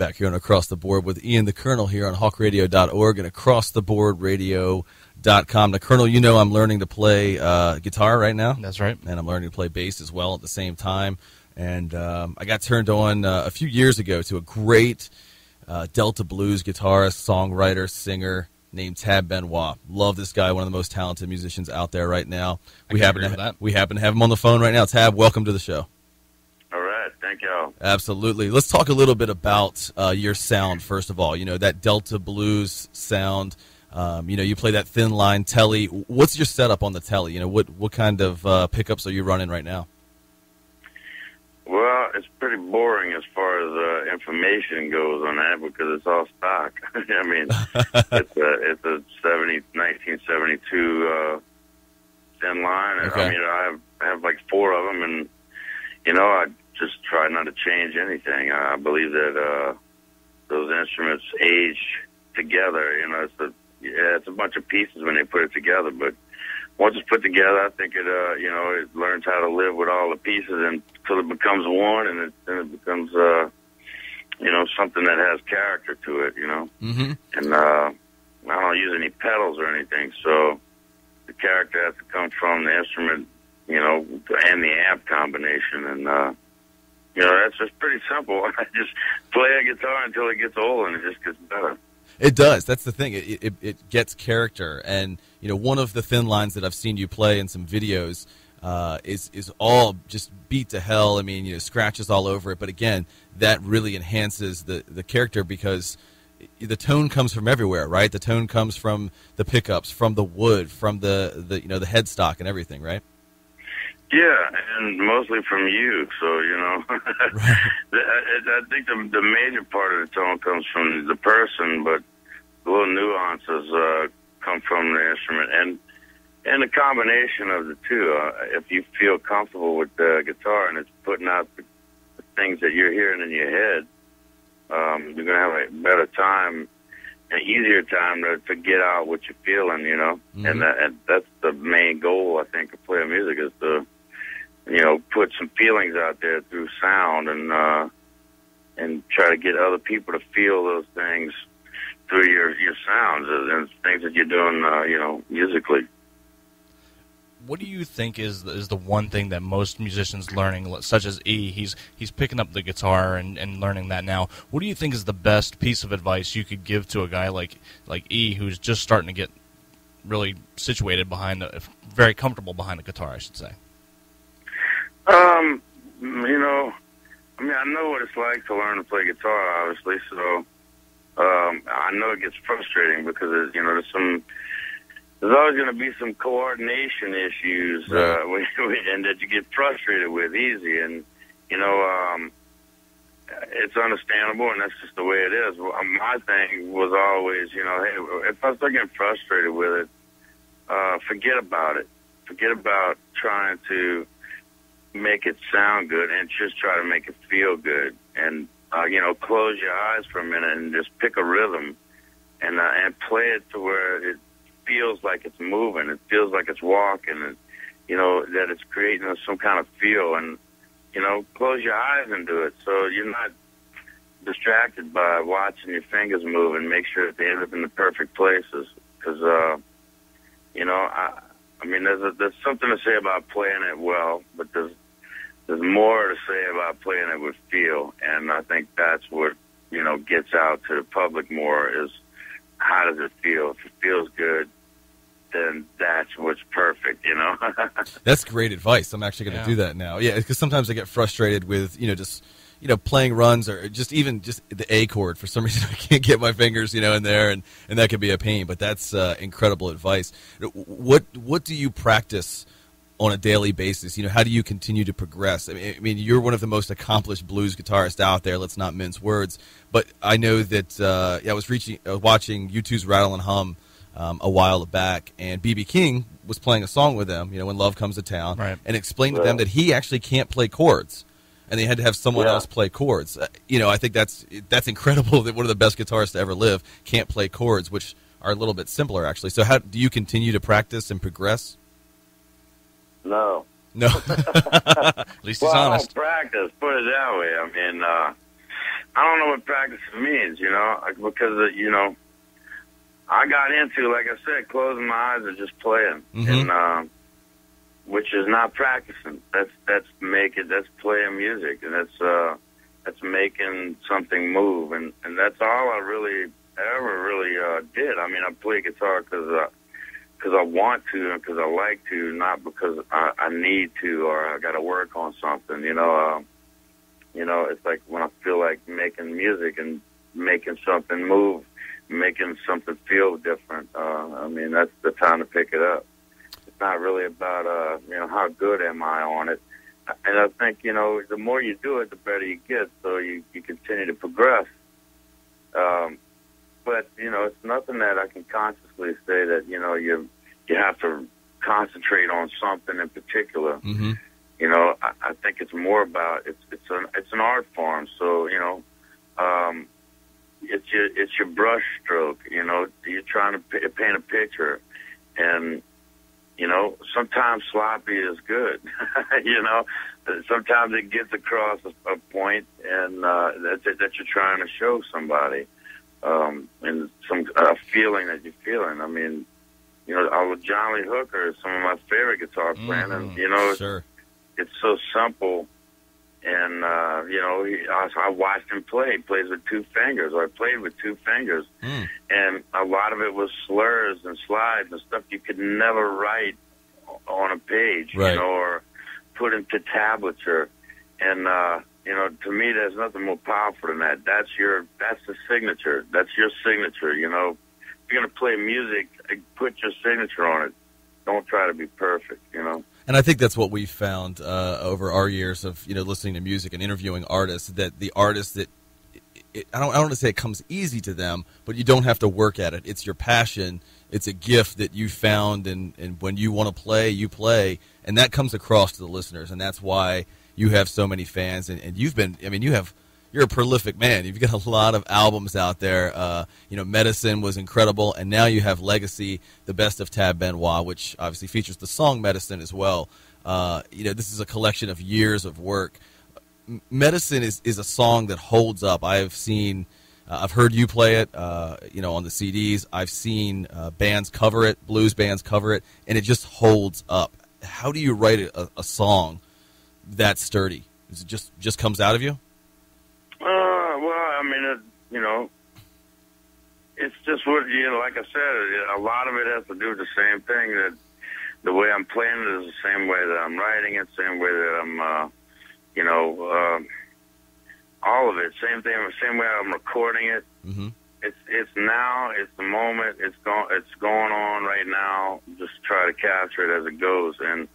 back here on Across the Board with Ian the Colonel here on hawkradio.org and acrosstheboardradio.com. Now, Colonel, you know I'm learning to play guitar right now. That's right. And I'm learning to play bass as well at the same time. And I got turned on a few years ago to a great Delta blues guitarist, songwriter, singer named Tab Benoit. Love this guy, one of the most talented musicians out there right now. We happen to have him on the phone right now. Tab, welcome to the show. All right, thank y'all. Absolutely. Let's talk a little bit about your sound, first of all. You know, that Delta blues sound. You play that thin line Tele. What's your setup on the Tele? You know, what kind of pickups are you running right now? Well, it's pretty boring as far as information goes on that because it's all stock. I mean, it's a 1972 thin line. Okay. I mean, I have like 4 of them, and I just try not to change anything. I believe that those instruments age together. It's a bunch of pieces when they put it together, but once it's put together, I think it learns how to live with all the pieces until it becomes one, and then it becomes something that has character to it. Mm-hmm. And I don't use any pedals or anything, so the character has to come from the instrument, and the amp combination, and that's just pretty simple. I just play a guitar until it gets old, and it just gets better. It does. That's the thing. It gets character. And, one of the thin lines that I've seen you play in some videos is all just beat to hell. I mean, scratches all over it. But, again, that really enhances the character because the tone comes from everywhere, right? The tone comes from the pickups, from the wood, from the headstock and everything, right? Yeah, and mostly from you. So, Right. I think the major part of the tone comes from the person, but the little nuances come from the instrument. And the combination of the two, if you feel comfortable with the guitar and it's putting out the things that you're hearing in your head, you're going to have a better time, an easier time to get out what you're feeling, Mm-hmm. And that's the main goal, I think, of playing music is to put some feelings out there through sound and try to get other people to feel those things through your sounds and things that you're doing, musically. What do you think is the one thing that most musicians learning, such as E, he's picking up the guitar and learning that now. What do you think is the best piece of advice you could give to a guy like E who's just starting to get really situated very comfortable behind the guitar, I should say? I know what it's like to learn to play guitar, obviously, so I know it gets frustrating because, there's always going to be some coordination issues and that you get frustrated with easy, and, it's understandable, and that's just the way it is. My thing was always, hey, if I start getting frustrated with it, forget about it. Forget about trying to make it sound good and just try to make it feel good. And, close your eyes for a minute and just pick a rhythm and play it to where it feels like it's moving. It feels like it's walking and, that it's creating some kind of feel. And, close your eyes and do it so you're not distracted by watching your fingers move and make sure that they end up in the perfect places. Because, there's something to say about playing it well, but there's more to say about playing it with feel, and I think that's what, gets out to the public more is how does it feel? If it feels good, then that's what's perfect, That's great advice. I'm actually going to do that now. Yeah, because sometimes I get frustrated with, playing runs or just the A chord. For some reason, I can't get my fingers, in there, and that can be a pain. But that's incredible advice. What do you practice on a daily basis? How do you continue to progress? I mean, you're one of the most accomplished blues guitarists out there. Let's not mince words. But I know that I was watching U2's Rattle and Hum a while back, and B.B. King was playing a song with them, When Love Comes to Town, right, and explained to them that he actually can't play chords. And they had to have someone else play chords. I think that's incredible that one of the best guitarists to ever live can't play chords, which are a little bit simpler, actually. So how do you continue to practice and progress? No. At least he's honest. I don't practice, put it that way. I mean, I don't know what practice means, because, I got into, like I said, closing my eyes and just playing, and which is not practicing. That's playing music, and that's making something move, and that's all I really ever really did. I mean, I play guitar because I want to and because I like to, not because I need to or I got to work on something. It's like when I feel like making music and making something move, making something feel different. I mean, that's the time to pick it up. It's not really about, how good am I on it. And I think, the more you do it, the better you get, so you continue to progress. But, it's nothing that I can consciously say that, you have to concentrate on something in particular. Mm-hmm. I think it's more about, it's an art form, so, it's your brush stroke, you're trying to paint a picture, and, sometimes sloppy is good, sometimes it gets across a point, and that you're trying to show somebody, and a feeling that you're feeling. I mean, John Lee Hooker is some of my favorite guitar playing, and, sure. It's so simple. And, I watched him play. He plays with two fingers, or I played with two fingers. And a lot of it was slurs and slides and stuff you could never write on a page, right. Or put into tablature. And, to me, there's nothing more powerful than that. That's the signature. That's your signature, If you're going to play music, put your signature on it. Don't try to be perfect, And I think that's what we've found over our years of listening to music and interviewing artists, that the artists that I don't want to say it comes easy to them, but you don't have to work at it. It's your passion. It's a gift that you found, and when you want to play, you play, and that comes across to the listeners, and that's why you have so many fans. And you've been, you're a prolific man. You've got a lot of albums out there. Medicine was incredible, and now you have Legacy, the best of Tab Benoit, which obviously features the song Medicine as well. This is a collection of years of work. Medicine is a song that holds up. I've heard you play it, on the CDs. I've seen bands cover it, blues bands cover it, and it just holds up. How do you write a song that sturdy? Is it just comes out of you? It's just what, like I said, a lot of it has to do with the same thing, that the way I'm playing it is the same way that I'm writing it, same way that I'm, all of it, same way I'm recording it. Mm-hmm. It's now, it's the moment, it's going on right now. Just try to capture it as it goes. And,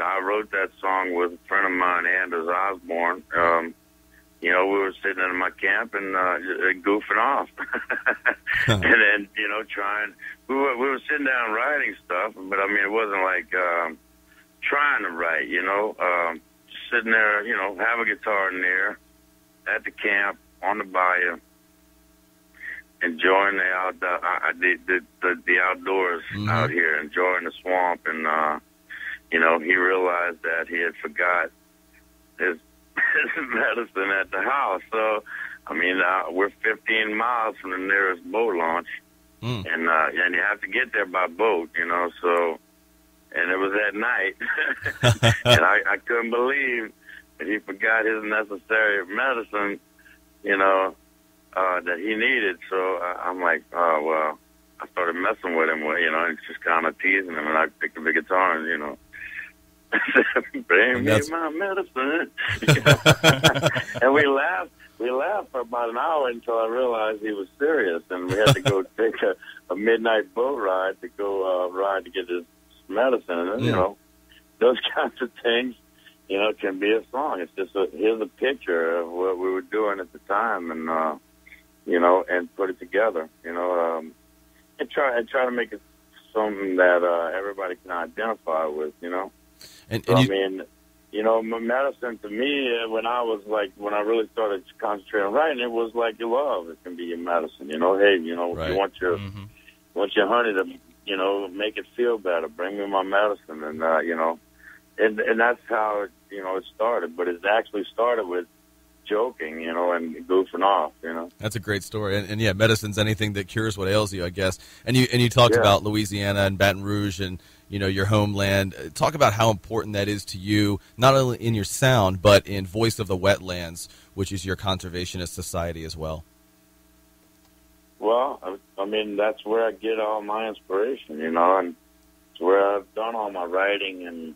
I wrote that song with a friend of mine, Anders Osborne. We were sitting in my camp and goofing off. And then, trying, we were sitting down writing stuff, but it wasn't like trying to write, just sitting there, have a guitar in there at the camp on the bayou, enjoying the outdoors out here, enjoying the swamp. And, he realized that he had forgot his medicine at the house. So, we're 15 miles from the nearest boat launch, and you have to get there by boat, so, and it was at night, and I couldn't believe that he forgot his necessary medicine, that he needed. So I'm like, oh, well, I started messing with him, and just kind of teasing him, and I picked up the guitar and, bring me my medicine. And we laughed for about an hour until I realized he was serious, and we had to go take a midnight boat ride to go ride to get his medicine. And those kinds of things, can be a song. It's just here's a picture of what we were doing at the time, and and put it together, and try to make it something that everybody can identify with, And my medicine to me, when I really started concentrating on writing, it was like your love. It can be your medicine, hey, right. You want your honey to, make it feel better. Bring me my medicine, and and that's how it started. But it actually started with joking, you know, and goofing off, you know. That's a great story, and yeah, medicine's anything that cures what ails you, I guess. And you talked about Louisiana and Baton Rouge, and you know, your homeland. Talk about how important that is to you, not only in your sound, but in Voice of the Wetlands, which is your conservationist society as well. Well, I mean, that's where I get all my inspiration, you know, and it's where I've done all my writing and,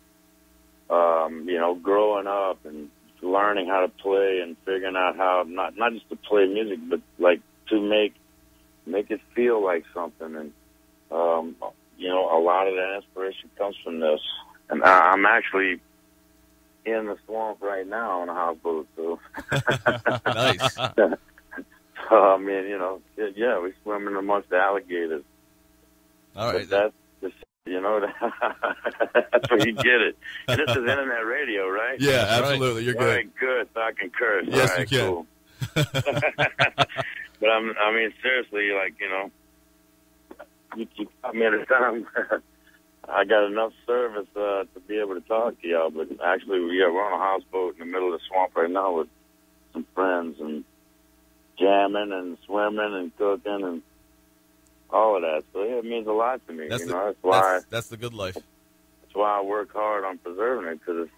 you know, growing up and learning how to play and figuring out how not just to play music, but like to make it feel like something. And you know, a lot of that inspiration comes from this. And I'm actually in the swamp right now on a houseboat, so Nice. So, I mean, you know, yeah, we swim in amongst the alligators. All right. But that's you know, that's where you get it. And this is internet radio, right? Yeah, absolutely. You're good. All right, good. So I can curse. Yes, all right, you can. Cool. But I mean, seriously, like, you know, you got me at a time. I got enough service to be able to talk to y'all. But actually, we're on a houseboat in the middle of the swamp right now with some friends and jamming and swimming and cooking and all of that. So yeah, it means a lot to me. That's the good life. That's why I work hard on preserving it, because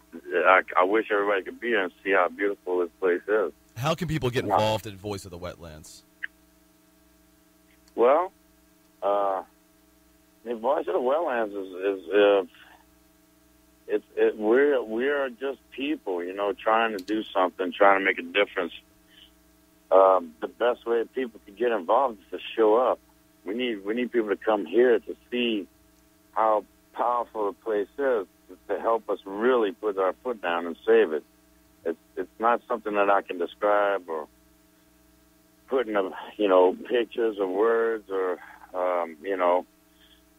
I wish everybody could be here and see how beautiful this place is. How can people get involved in Voice of the Wetlands? Well, the Voice of the Wetlands we are just people, you know, trying to do something, trying to make a difference. The best way people can get involved is to show up. We need people to come here to see how powerful the place is, to help us really put our foot down and save it. It's not something that I can describe or put in pictures or words or you know.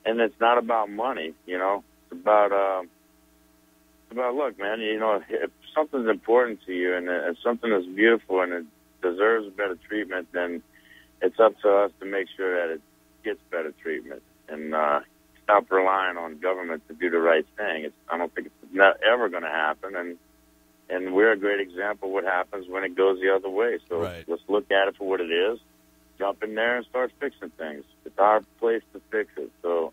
And it's not about money, you know. It's about look, man. You know, if something's important to you and something is beautiful and it deserves better treatment, then it's up to us to make sure that it gets better treatment and stop relying on government to do the right thing. I don't think it's not ever going to happen, and we're a great example of what happens when it goes the other way. So Let's look at it for what it is, jump in there and start fixing things. It's our place to fix it. So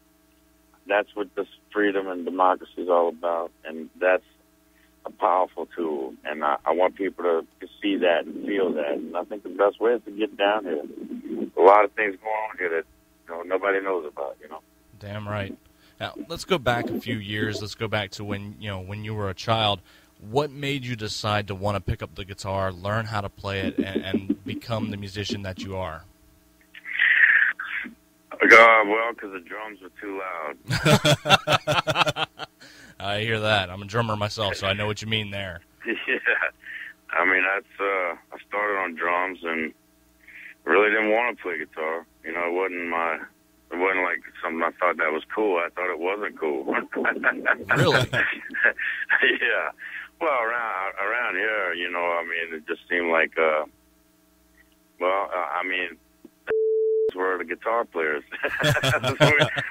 that's what this freedom and democracy is all about, and that's a powerful tool, and I want people to see that and feel that. And I think the best way is to get down here. A lot of things going on here that nobody knows about, you know. Damn right. Now, let's go back a few years. Let's go back to when you were a child. What made you decide to want to pick up the guitar, learn how to play it, and become the musician that you are? Well, because the drums were too loud. I hear that. I'm a drummer myself, so I know what you mean there. Yeah. I mean, I started on drums and really didn't want to play guitar. You know, it wasn't like something I thought that was cool. I thought it wasn't cool. Really? Yeah. Well, around here, you know, I mean, it just seemed like, I mean, were the guitar players.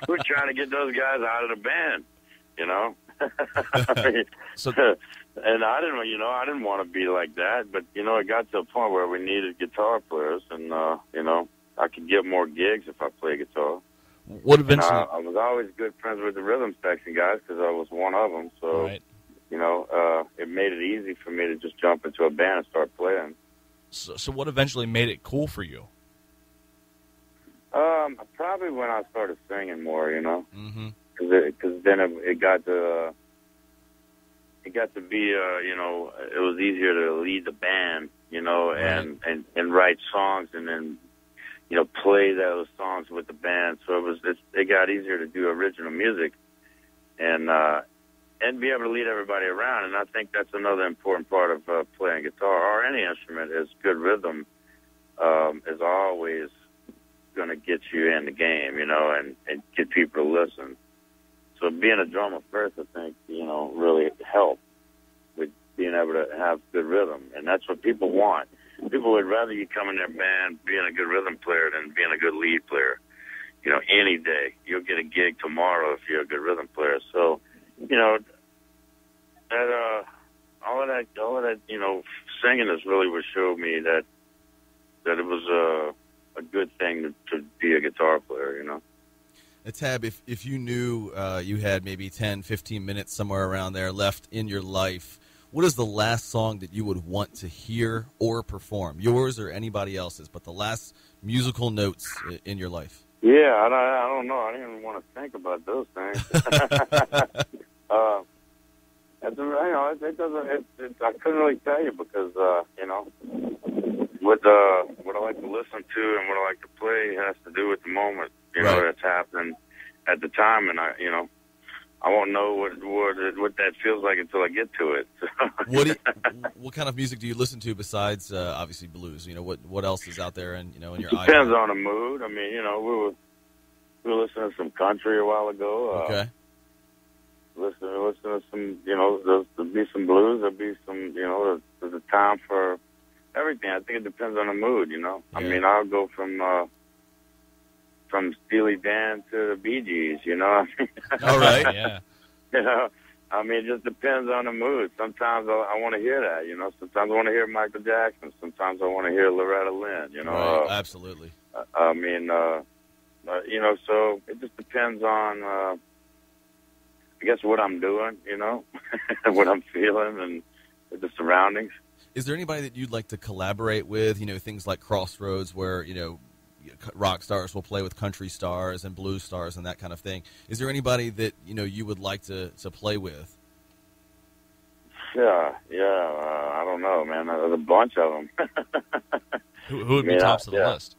We're trying to get those guys out of the band, you know. And I didn't want to be like that, but you know, it got to a point where we needed guitar players, and you know, I could get more gigs if I play guitar. What eventually? I was always good friends with the rhythm section guys because I was one of them. So, you know, it made it easy for me to just jump into a band and start playing. So what eventually made it cool for you? Probably when I started singing more, you know, Mm-hmm. then it got to be, you know, it was easier to lead the band, you know, and write songs and then, you know, play those songs with the band. So it got easier to do original music and be able to lead everybody around. And I think that's another important part of playing guitar or any instrument is good rhythm is always going to get you in the game, you know, and get people to listen. So being a drummer first, I think, you know, really helped with being able to have good rhythm. And that's what people want. People would rather you come in their band being a good rhythm player than being a good lead player. You know, any day. You'll get a gig tomorrow if you're a good rhythm player. So, you know, that all of that, singing is really what showed me that it was a good thing to be a guitar player, Tab, if you knew you had maybe 10, 15 minutes somewhere around there left in your life, what is the last song that you would want to hear or perform, yours or anybody else's, but the last musical notes in your life? Yeah, I don't know. I didn't even want to think about those things. I couldn't really tell you because, what I like to listen to and what I like to play has to do with the moment, right, that's happening at the time, and I won't know what that feels like until I get to it. What kind of music do you listen to besides obviously blues? What else is out there in your eyes? Depends on the mood. I mean, we were listening to some country a while ago. Okay. Listen to some, there'll be some blues. There'll be some, there's a time for everything. I think it depends on the mood. Yeah. I mean, I'll go from Steely Dan to the Bee Gees. All right. Yeah. I mean, it just depends on the mood. Sometimes I want to hear that. Sometimes I want to hear Michael Jackson. Sometimes I want to hear Loretta Lynn. Right. Absolutely. I mean, so it just depends on, I guess, what I'm doing, what I'm feeling, and the surroundings. Is there anybody that you'd like to collaborate with? Things like Crossroads, where rock stars will play with country stars and blues stars and that kind of thing. Is there anybody that you would like to play with? Yeah. I don't know, man. There's a bunch of them. Who would be tops of the list?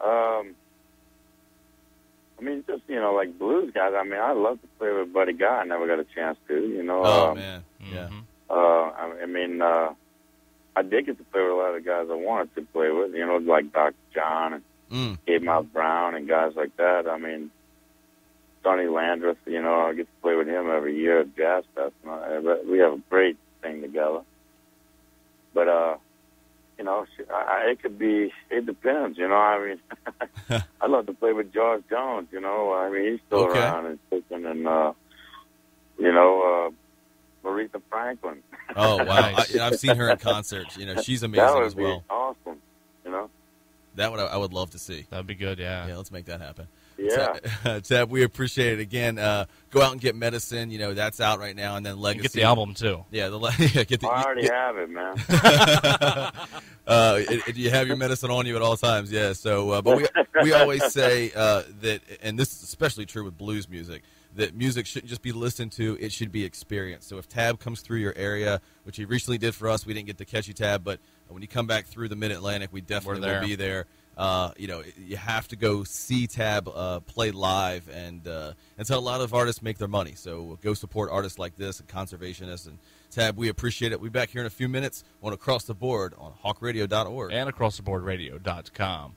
I mean, just like blues guys. I mean, I'd love to play with Buddy Guy. I never got a chance to. Oh man, yeah. I mean, I did get to play with a lot of guys I wanted to play with. Like Dr. John and Gabe Miles Brown and guys like that. I mean, Sonny Landreth. I get to play with him every year at Jazz Fest. We have a great thing together. But it could be. It depends. I mean, I'd love to play with George Jones. I mean, he's still around and kicking, and Aretha Franklin. Oh wow! I've seen her in concert. She's amazing that would as well. Be awesome. That I would love to see. That'd be good. Yeah. Yeah, let's make that happen. Yeah. Tab, we appreciate it again. Go out and get Medicine. That's out right now, and then Legacy. And get the album too. Yeah, I already have it, man. You have your medicine on you at all times. Yeah. So, but we always say that, and this is especially true with blues music, that music shouldn't just be listened to; it should be experienced. So, if Tab comes through your area, which he recently did for us, we didn't get to catch you, Tab, but when you come back through the Mid-Atlantic, we definitely will be there. You have to go see Tab play live, and that's how a lot of artists make their money. So go support artists like this and conservationists. And Tab, we appreciate it. We'll be back here in a few minutes on Across the Board on hawkradio.org. And acrosstheboardradio.com.